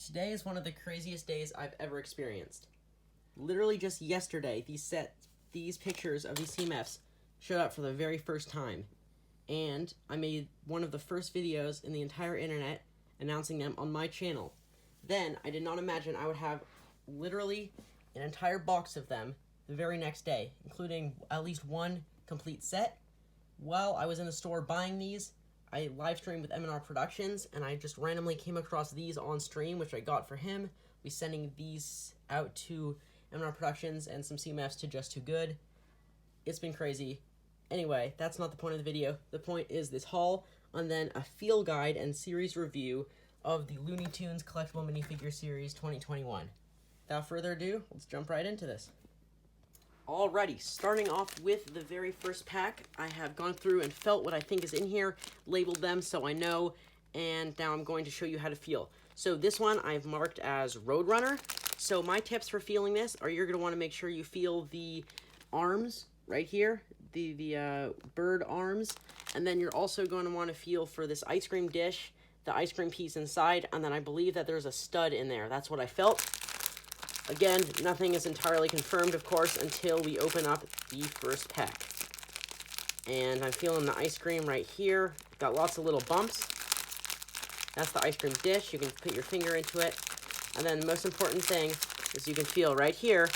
Today is one of the craziest days I've ever experienced. Literally just yesterday, these pictures of these CMFs showed up for the very first time. And I made one of the first videos in the entire internet announcing them on my channel. Then, I did not imagine I would have literally an entire box of them the very next day, including at least one complete set. While I was in the store buying these, I live streamed with M&R Productions, and I just randomly came across these on stream, which I got for him. We're sending these out to M&R Productions and some CMFs to Just Too Good. It's been crazy. Anyway, that's not the point of the video. The point is this haul, and then a field guide and series review of the Looney Tunes Collectible Minifigure Series 2021. Without further ado, let's jump right into this. Alrighty, starting off with the very first pack, I have gone through and felt what I think is in here, labeled them so I know, and now I'm going to show you how to feel. So this one I've marked as Roadrunner. So my tips for feeling this are you're going to want to make sure you feel the arms right here, the bird arms, and then you're also going to want to feel for this ice cream dish, the ice cream piece inside, and then I believe that there's a stud in there. That's what I felt. Again, nothing is entirely confirmed, of course, until we open up the first pack. And I'm feeling the ice cream right here. Got lots of little bumps. That's the ice cream dish. You can put your finger into it. And then the most important thing is you can feel right here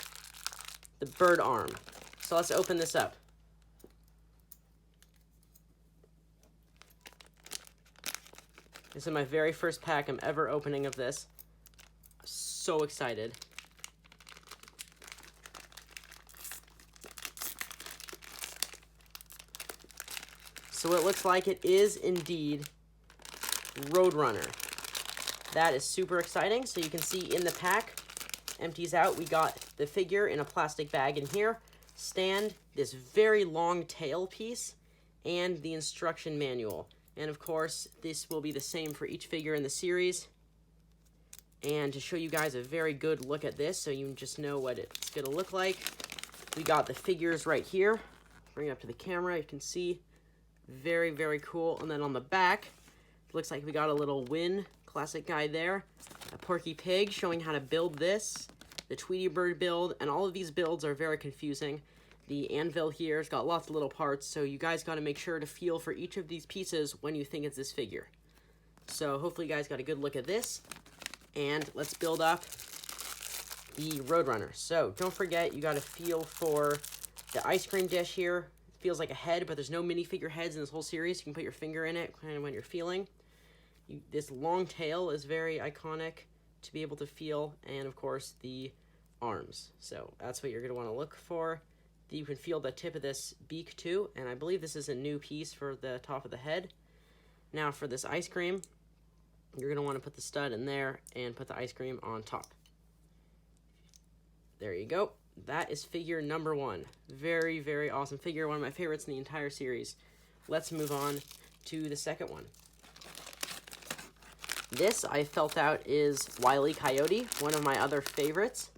the bird arm. So let's open this up. This is my very first pack I'm ever opening of this. I'm so excited. So it looks like it is indeed Roadrunner. That is super exciting. So you can see in the pack, empties out, we got the figure in a plastic bag in here, stand, this very long tail piece, and the instruction manual. And of course, this will be the same for each figure in the series. And to show you guys a very good look at this, so you just know what it's going to look like, we got the figures right here. Bring it up to the camera, you can see. Very, very cool. And then on the back, it looks like we got a little Win classic guy there. A Porky Pig showing how to build this. The Tweety Bird build. And all of these builds are very confusing. The anvil here has got lots of little parts. So you guys got to make sure to feel for each of these pieces when you think it's this figure. So hopefully you guys got a good look at this. And let's build up the Roadrunner. So don't forget, you got to feel for the ice cream dish here. Feels like a head, but there's no minifigure heads in this whole series. You can put your finger in it kind of when you're feeling. This long tail is very iconic to be able to feel, and of course the arms. So that's what you're going to want to look for. You can feel the tip of this beak too, and I believe this is a new piece for the top of the head. Now for this ice cream, you're going to want to put the stud in there and put the ice cream on top. There you go. That is figure number one. Very, very awesome figure. One of my favorites in the entire series. Let's move on to the second one. This, I felt out, is WildE Coyote, one of my other favorites.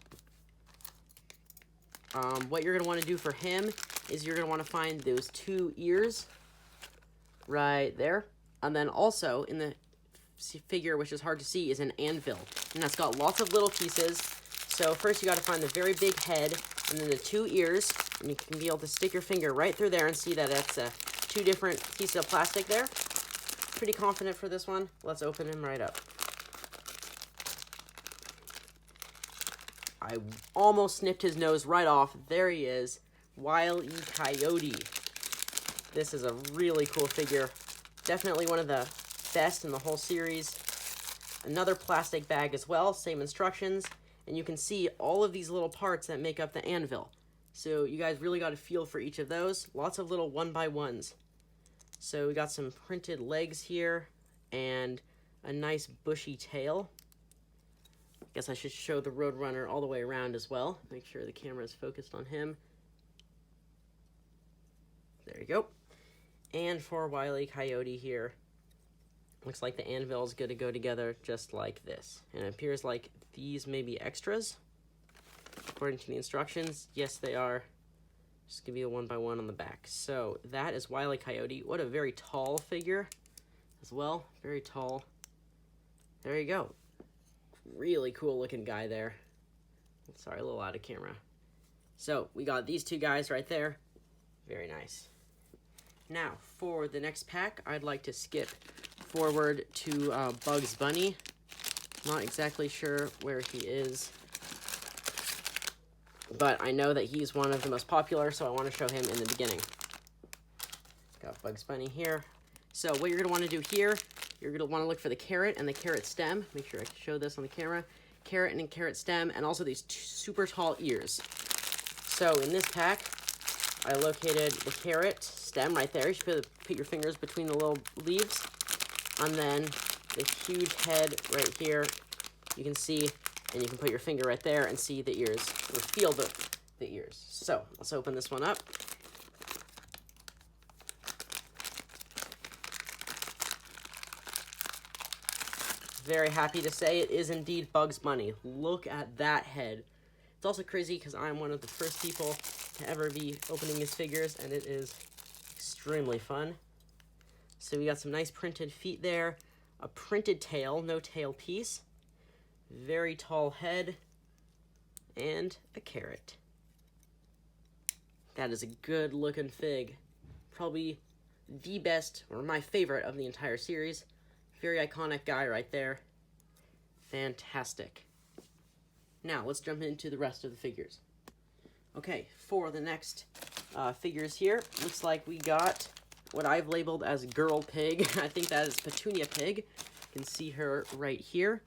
What you're going to want to do for him is you're going to want to find those two ears right there. And then also, in the figure, which is hard to see, is an anvil. And that's got lots of little pieces. So first you got to find the very big head, and then the two ears, and you can be able to stick your finger right through there and see that it's two different pieces of plastic there. Pretty confident for this one. Let's open him right up. I almost snipped his nose right off. There he is, WildE Coyote. This is a really cool figure. Definitely one of the best in the whole series. Another plastic bag as well, same instructions. And you can see all of these little parts that make up the anvil. So you guys really got to feel for each of those. Lots of little 1x1s. So we got some printed legs here and a nice bushy tail. I guess I should show the Roadrunner all the way around as well. Make sure the camera is focused on him. There you go. And for WildE Coyote here, looks like the anvil is going to go together just like this. And it appears like these may be extras. According to the instructions, yes they are. Just give you a 1x1 on the back. So that is WildE Coyote. What a very tall figure as well. Very tall. There you go. Really cool looking guy there. Sorry, a little out of camera. So we got these two guys right there. Very nice. Now, for the next pack, I'd like to skip forward to Bugs Bunny. Not exactly sure where he is, but I know that he's one of the most popular, so I want to show him in the beginning. Got Bugs Bunny here. So what you're going to want to do here, you're going to want to look for the carrot and the carrot stem. Make sure I can show this on the camera. Carrot and carrot stem, and also these super tall ears. So in this pack, I located the carrot stem right there. You should put your fingers between the little leaves. And then the huge head right here, you can see, and you can put your finger right there and see the ears, or feel the ears. So let's open this one up. Very happy to say it is indeed Bugs Bunny. Look at that head. It's also crazy because I'm one of the first people to ever be opening his figures, and it is extremely fun. So we got some nice printed feet there, a printed tail, no tail piece, very tall head, and a carrot. That is a good looking fig. Probably the best, or my favorite of the entire series. Very iconic guy right there. Fantastic. Now, let's jump into the rest of the figures. Okay, for the next figures here, looks like we got what I've labeled as Girl Pig. I think that is Petunia Pig. You can see her right here.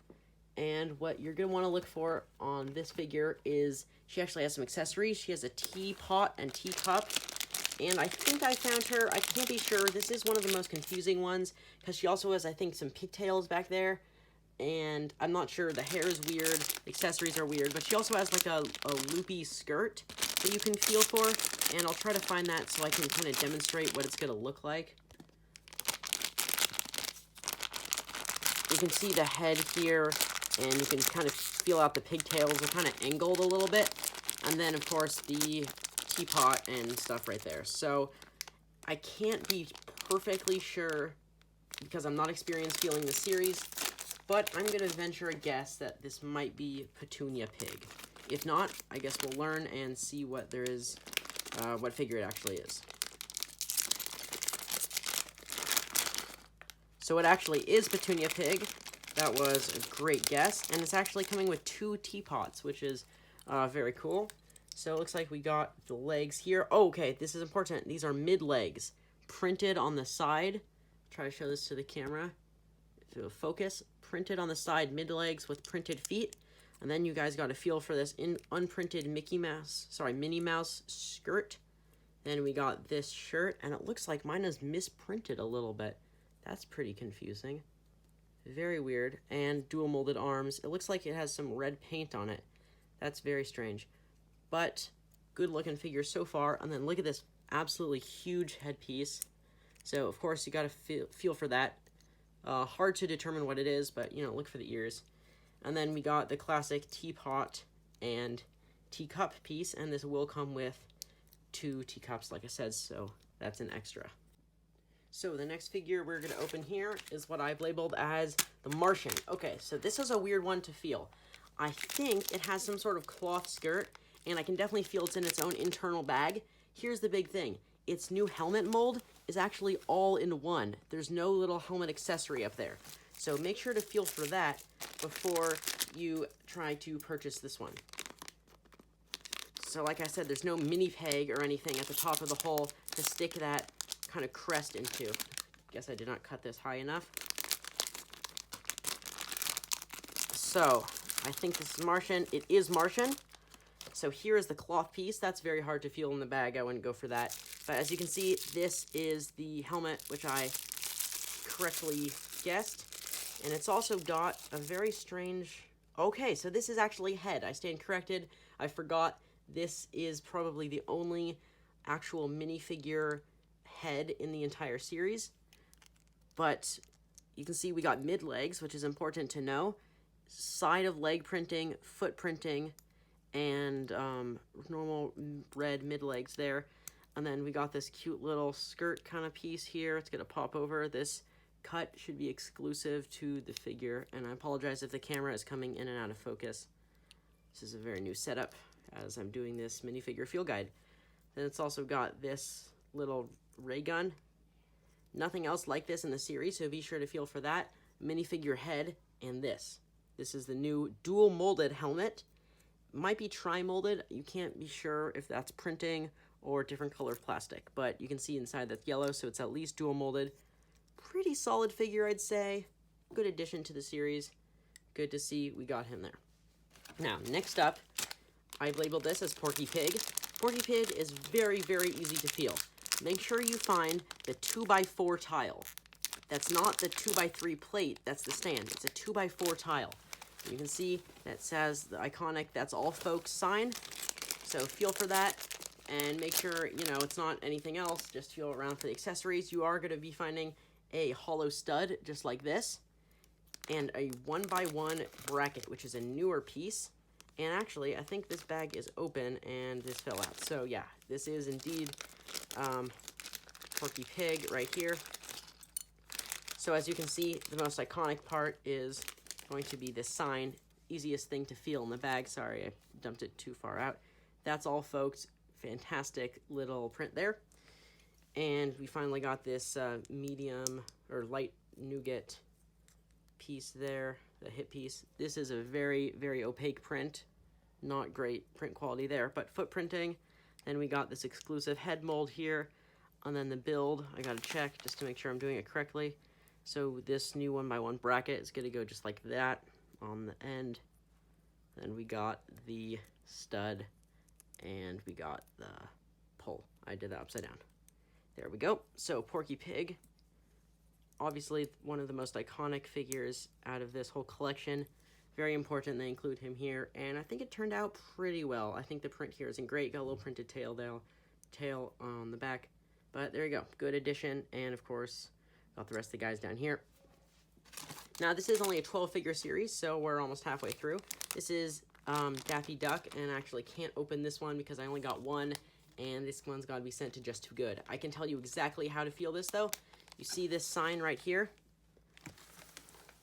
And what you're going to want to look for on this figure is she actually has some accessories. She has a teapot and teacup. And I think I found her. I can't be sure. This is one of the most confusing ones because she also has, I think, some pigtails back there. And I'm not sure. The hair is weird. The accessories are weird. But she also has like a loopy skirt that you can feel for. And I'll try to find that so I can kind of demonstrate what it's going to look like. You can see the head here. And you can kind of feel out the pigtails. They're kind of angled a little bit. And then, of course, the teapot and stuff right there. So I can't be perfectly sure because I'm not experienced feeling the series, but I'm going to venture a guess that this might be Petunia Pig. If not, I guess we'll learn and see what there is, what figure it actually is. So it actually is Petunia Pig. That was a great guess, and it's actually coming with 2 teapots, which is very cool. So it looks like we got the legs here. Oh, okay, this is important. These are mid-legs, printed on the side. Try to show this to the camera. If it will focus, printed on the side, mid-legs with printed feet. And then you guys got a feel for this unprinted Minnie Mouse skirt. Then we got this shirt, and it looks like mine is misprinted a little bit. That's pretty confusing. Very weird. And dual molded arms. It looks like it has some red paint on it. That's very strange. But good looking figure so far. And then look at this absolutely huge headpiece. So of course you got to feel for that. Hard to determine what it is, but you know, look for the ears. And then we got the classic teapot and teacup piece, and this will come with 2 teacups, like I said, so that's an extra. So the next figure we're going to open here is what I've labeled as the Martian. Okay, so this is a weird one to feel. I think it has some sort of cloth skirt, and I can definitely feel it's in its own internal bag. Here's the big thing. Its new helmet mold is actually all in one. There's no little helmet accessory up there. So make sure to feel for that before you try to purchase this one. So like I said, there's no mini peg or anything at the top of the hole to stick that kind of crest into. Guess I did not cut this high enough. So I think this is Martian. It is Martian. So here is the cloth piece. That's very hard to feel in the bag. I wouldn't go for that. But as you can see, this is the helmet, which I correctly guessed. And it's also got a very strange... Okay, so this is actually head. I stand corrected. I forgot. This is probably the only actual minifigure head in the entire series. But you can see we got mid-legs, which is important to know. Side of leg printing, foot printing, and normal red mid-legs there. And then we got this cute little skirt kind of piece here. It's going to pop over this cut should be exclusive to the figure, and I apologize if the camera is coming in and out of focus. This is a very new setup as I'm doing this minifigure field guide. Then it's also got this little ray gun. Nothing else like this in the series, so be sure to feel for that. Minifigure head, and this. This is the new dual molded helmet. Might be tri-molded. You can't be sure if that's printing or different color plastic, but you can see inside that's yellow, so it's at least dual molded. Pretty solid figure, I'd say. Good addition to the series. Good to see we got him there. Now, next up, I've labeled this as Porky Pig. Porky Pig is very, very easy to feel. Make sure you find the 2x4 tile. That's not the 2x3 plate, that's the stand. It's a 2x4 tile. You can see that says the iconic "That's All Folks" sign. So feel for that and make sure, you know, it's not anything else. Just feel around for the accessories. You are going to be finding a hollow stud just like this and a 1x1 bracket, which is a newer piece. And actually, I think this bag is open and this fell out. So yeah, this is indeed Porky Pig right here. So as you can see, the most iconic part is going to be this sign. Easiest thing to feel in the bag. Sorry, I dumped it too far out. That's all, folks. Fantastic little print there. And we finally got this medium or light nougat piece there, the hip piece. This is a very, very opaque print. Not great print quality there, but foot printing. Then we got this exclusive head mold here. And then the build, I gotta check just to make sure I'm doing it correctly. So this new 1x1 bracket is gonna go just like that on the end. Then we got the stud and we got the pull. I did that upside down. There we go. So Porky Pig, obviously one of the most iconic figures out of this whole collection. Very important they include him here, and I think it turned out pretty well. I think the print here isn't great. Got a little printed tail on the back, but there you go. Good addition, and of course, got the rest of the guys down here. Now, this is only a 12-figure series, so we're almost halfway through. This is Daffy Duck, and I actually can't open this one because I only got one, and this one's got to be sent to Just Too Good. I can tell you exactly how to feel this, though. You see this sign right here?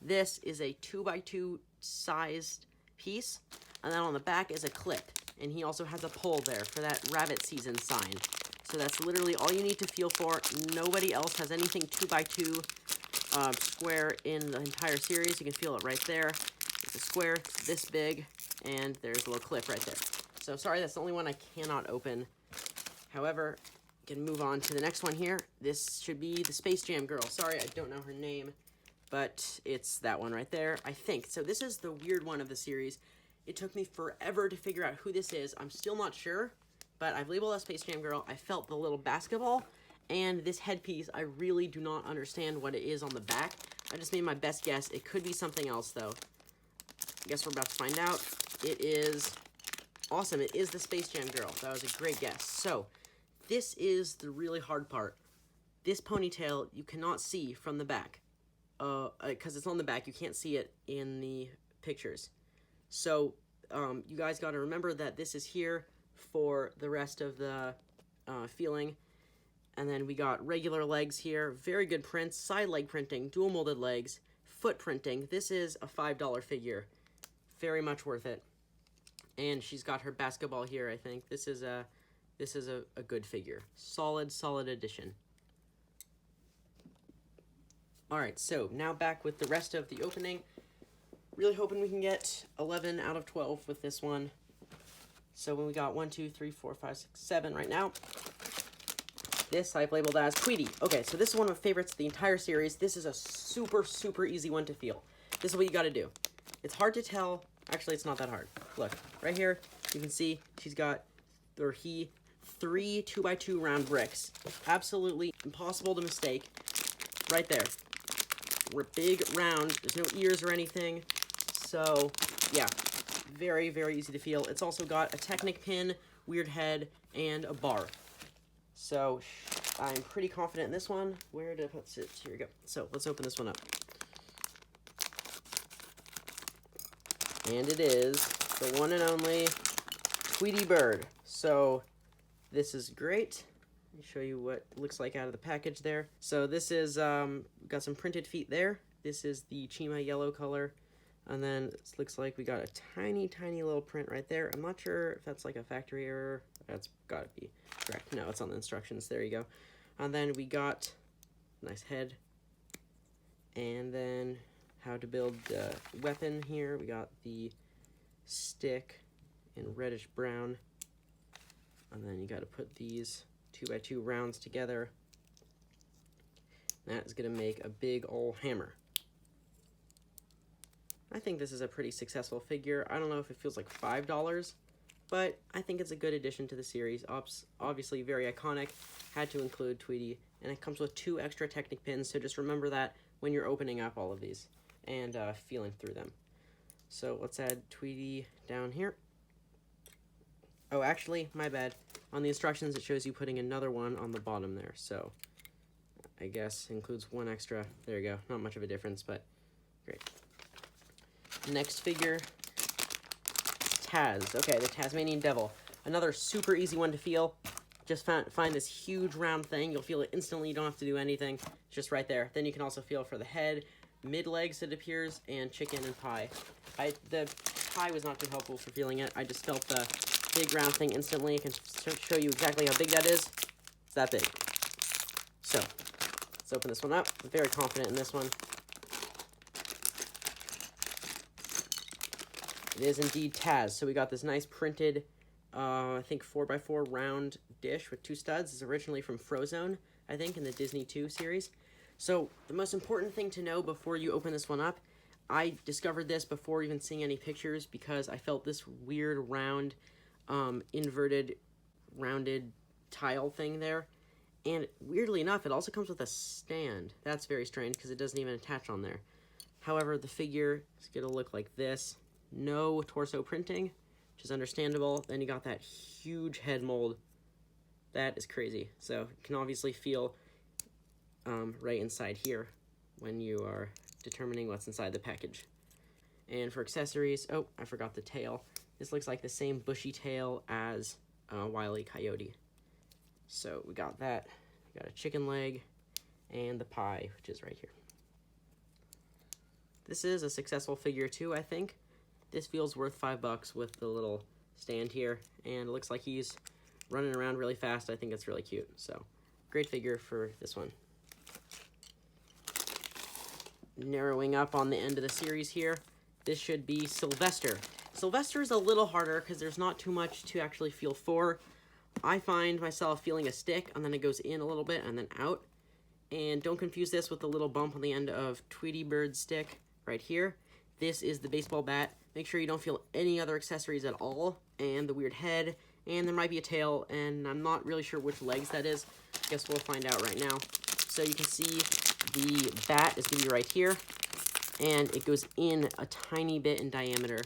This is a 2x2 sized piece, and then on the back is a clip, and he also has a pull there for that rabbit season sign. So that's literally all you need to feel for. Nobody else has anything 2x2 square in the entire series. You can feel it right there. It's a square this big, and there's a little clip right there. So sorry, that's the only one I cannot open. However, you can move on to the next one here. This should be the Space Jam girl. Sorry, I don't know her name, but it's that one right there, I think. So this is the weird one of the series. It took me forever to figure out who this is. I'm still not sure, but I've labeled as Space Jam girl. I felt the little basketball, and this headpiece, I really do not understand what it is on the back. I just made my best guess. It could be something else, though. I guess we're about to find out. It is awesome. It is the Space Jam girl. That was a great guess. So this is the really hard part. This ponytail you cannot see from the back. Because it's on the back, you can't see it in the pictures. So you guys got to remember that this is here for the rest of the feeling. And then we got regular legs here, very good prints, side leg printing, dual molded legs, foot printing. This is a $5 figure, very much worth it. And she's got her basketball here, I think. This is a good figure, solid addition. All right, so now back with the rest of the opening. Really hoping we can get 11 out of 12 with this one. So when we got 1, 2, 3, 4, 5, 6, 7 right now. This I've labeled as Tweety. Okay, so this is one of my favorites of the entire series. This is a super easy one to feel. This is what you got to do. It's hard to tell. Actually, it's not that hard. Look, right here, you can see she's got, or he, 3 2x2 round bricks. Absolutely impossible to mistake. Right there. We're big, round. There's no ears or anything. So, yeah, very easy to feel. It's also got a Technic pin, weird head, and a bar. So, I'm pretty confident in this one. Where did I put it? Here we go. So, let's open this one up. And it is the one and only Tweety Bird. So, this is great. Let me show you what it looks like out of the package there. So this is, got some printed feet there. This is the Chima yellow color. And then it looks like we got a tiny, tiny little print right there. I'm not sure if that's like a factory error. That's gotta be correct. No, it's on the instructions. There you go. And then we got a nice head. And then how to build the weapon here. We got the stick in reddish brown. And then you gotta put these 2x2 rounds together. That is gonna make a big old hammer. I think this is a pretty successful figure. I don't know if it feels like $5, but I think it's a good addition to the series. Obviously very iconic, had to include Tweety, and it comes with 2 extra Technic pins, so just remember that when you're opening up all of these and feeling through them. So let's add Tweety down here. Oh, actually, my bad. On the instructions, it shows you putting another one on the bottom there, so I guess includes 1 extra. There you go. Not much of a difference, but great. Next figure, Taz. Okay, the Tasmanian Devil. Another super easy one to feel. Just find this huge round thing. You'll feel it instantly. You don't have to do anything. It's just right there. Then you can also feel for the head, mid-legs it appears, and chicken and pie. The pie was not too helpful for feeling it. I just felt the big round thing instantly. I can show you exactly how big that is. It's that big. So, let's open this one up. I'm very confident in this one. It is indeed Taz. So we got this nice printed, I think 4x4 round dish with 2 studs. It's originally from Frozone, I think, in the Disney 2 series. So the most important thing to know before you open this one up, I discovered this before even seeing any pictures because I felt this weird round, inverted, rounded tile thing there. And weirdly enough, it also comes with a stand. That's very strange because it doesn't even attach on there. However, the figure is going to look like this. No torso printing, which is understandable. Then you got that huge head mold. That is crazy. So you can obviously feel right inside here when you are determining what's inside the package. And for accessories, oh, I forgot the tail. This looks like the same bushy tail as WildE Coyote. So we got that. We got a chicken leg and the pie, which is right here. This is a successful figure too, I think. This feels worth $5 with the little stand here, and it looks like he's running around really fast. I think it's really cute. So, great figure for this one. Narrowing up on the end of the series here, this should be Sylvester. Sylvester is a little harder because there's not too much to actually feel for. I find myself feeling a stick, and then it goes in a little bit and then out. And don't confuse this with the little bump on the end of Tweety Bird's stick right here. This is the baseball bat. Make sure you don't feel any other accessories at all, and the weird head, and there might be a tail, and I'm not really sure which legs that is. I guess we'll find out right now. So you can see the bat is going to be right here, and it goes in a tiny bit in diameter,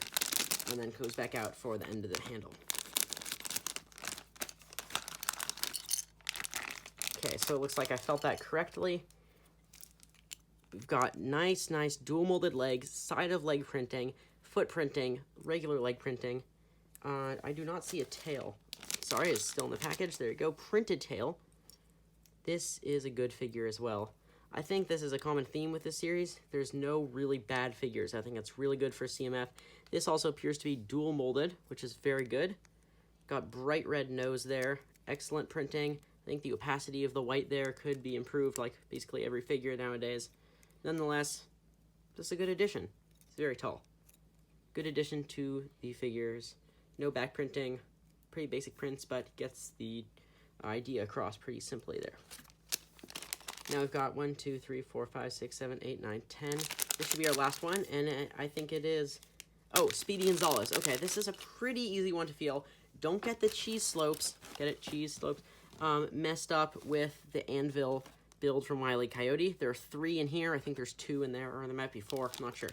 and then goes back out for the end of the handle. Okay, so it looks like I felt that correctly. We've got nice dual molded legs, side of leg printing, foot printing, regular leg printing. I do not see a tail. Sorry, it's still in the package. There you go, printed tail. This is a good figure as well. I think this is a common theme with this series. There's no really bad figures. I think that's really good for CMF. This also appears to be dual molded, which is very good. Got bright red nose there. Excellent printing. I think the opacity of the white there could be improved like basically every figure nowadays. Nonetheless, this is a good addition. It's very tall. Good addition to the figures. No back printing. Pretty basic prints, but gets the idea across pretty simply there. Now we've got 1, 2, 3, 4, 5, 6, 7, 8, 9, 10. This should be our last one, and I think it is... Oh, Speedy Gonzales. Okay, this is a pretty easy one to feel. Don't get the cheese slopes. Get it? Cheese slopes. Messed up with the anvil build from WildE Coyote. There are 3 in here. I think there's 2 in there, or there might be 4. I'm not sure.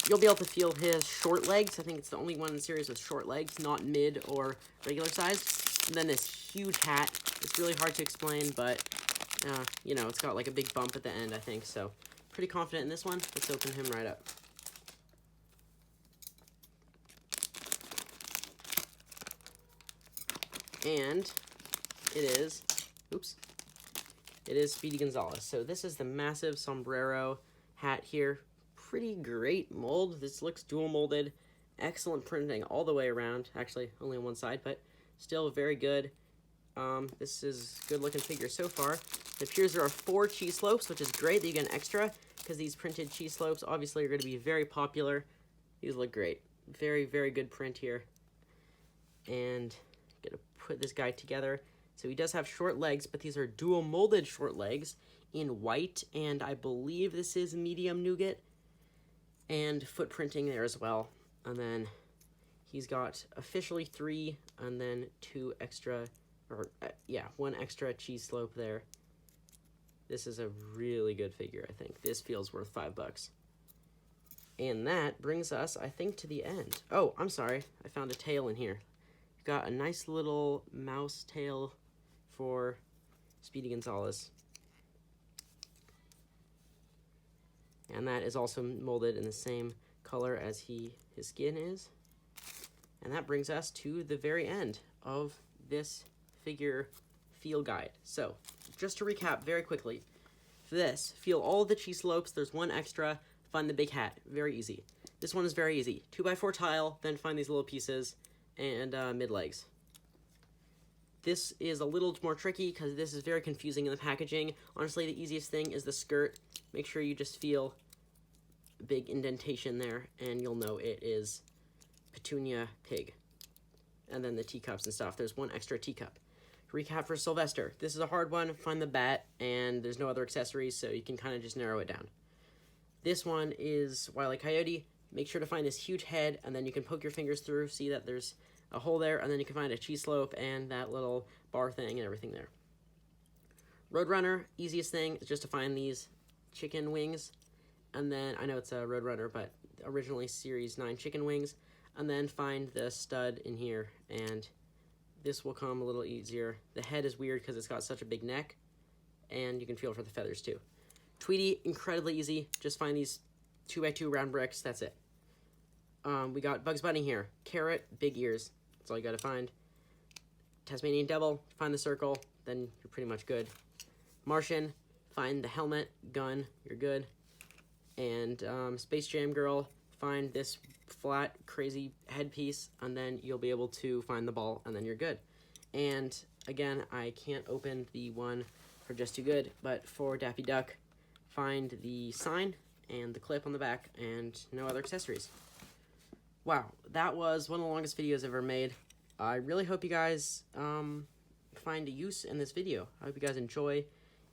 You'll be able to feel his short legs. I think it's the only one in the series with short legs, not mid or regular sized. And then this huge hat. It's really hard to explain, but, you know, it's got like a big bump at the end, I think. So, pretty confident in this one. Let's open him right up. And it is, oops, it is Speedy Gonzales. So this is the massive sombrero hat here. Pretty great mold. This looks dual molded. Excellent printing all the way around. Actually, only on one side, but still very good. This is a good looking figure so far. It appears there are 4 cheese slopes, which is great that you get an extra, because these printed cheese slopes obviously are going to be very popular. These look great. Very, very good print here. And I'm gonna put this guy together. So he does have short legs, but these are dual molded short legs in white, and I believe this is medium nougat, and foot printing there as well. And then he's got officially 3, and then 2 extra, or yeah, 1 extra cheese slope there. This is a really good figure, I think. This feels worth $5. And that brings us, I think, to the end. Oh, I'm sorry. I found a tail in here. We've got a nice little mouse tail for Speedy Gonzales. And that is also molded in the same color as his skin is. And that brings us to the very end of this figure feel guide. So, just to recap very quickly. For this, feel all the cheese slopes. There's 1 extra. Find the big hat. Very easy. This one is very easy. 2x4 tile, then find these little pieces, and mid-legs. This is a little more tricky because this is very confusing in the packaging. Honestly, the easiest thing is the skirt. Make sure you just feel a big indentation there, and you'll know it is Petunia Pig. And then the teacups and stuff. There's 1 extra teacup. Recap for Sylvester. This is a hard one. Find the bat, and there's no other accessories, so you can kind of just narrow it down. This one is WildE Coyote. Make sure to find this huge head, and then you can poke your fingers through, see that there's a hole there, and then you can find a cheese slope and that little bar thing and everything there. Roadrunner, easiest thing is just to find these chicken wings, and then, I know it's a Roadrunner, but originally Series 9 chicken wings, and then find the stud in here, and this will come a little easier. The head is weird because it's got such a big neck, and you can feel for the feathers too. Tweety, incredibly easy. Just find these 2x2 round bricks. That's it. We got Bugs Bunny here. Carrot, big ears. That's all you got to find. Tasmanian Devil, find the circle. Then you're pretty much good. Martian, find the helmet, gun. You're good. And Space Jam Girl, find this flat, crazy headpiece. And then you'll be able to find the ball. And then you're good. And again, I can't open the one for Just Too Good. But for Daffy Duck, find the sign and the clip on the back and no other accessories. Wow, that was one of the longest videos I've ever made. I really hope you guys find a use in this video. I hope you guys enjoy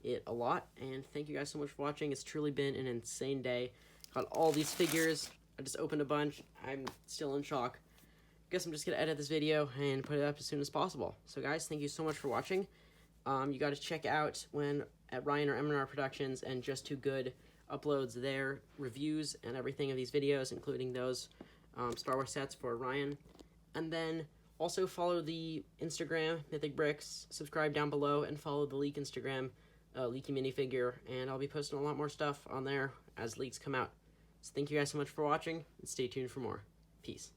it a lot, and thank you guys so much for watching. It's truly been an insane day. Got all these figures. I just opened a bunch. I'm still in shock. Guess I'm just gonna edit this video and put it up as soon as possible. So guys, thank you so much for watching. You got to check out when at Ryan or M&R Productions and Just Too Good uploads their reviews and everything of these videos, including those Star Wars sets for Ryan. And then also follow the Instagram, Mythic Bricks, subscribe down below, and follow the Leak Instagram, Leaky Minifigure, and I'll be posting a lot more stuff on there as leaks come out. So thank you guys so much for watching, and stay tuned for more. Peace.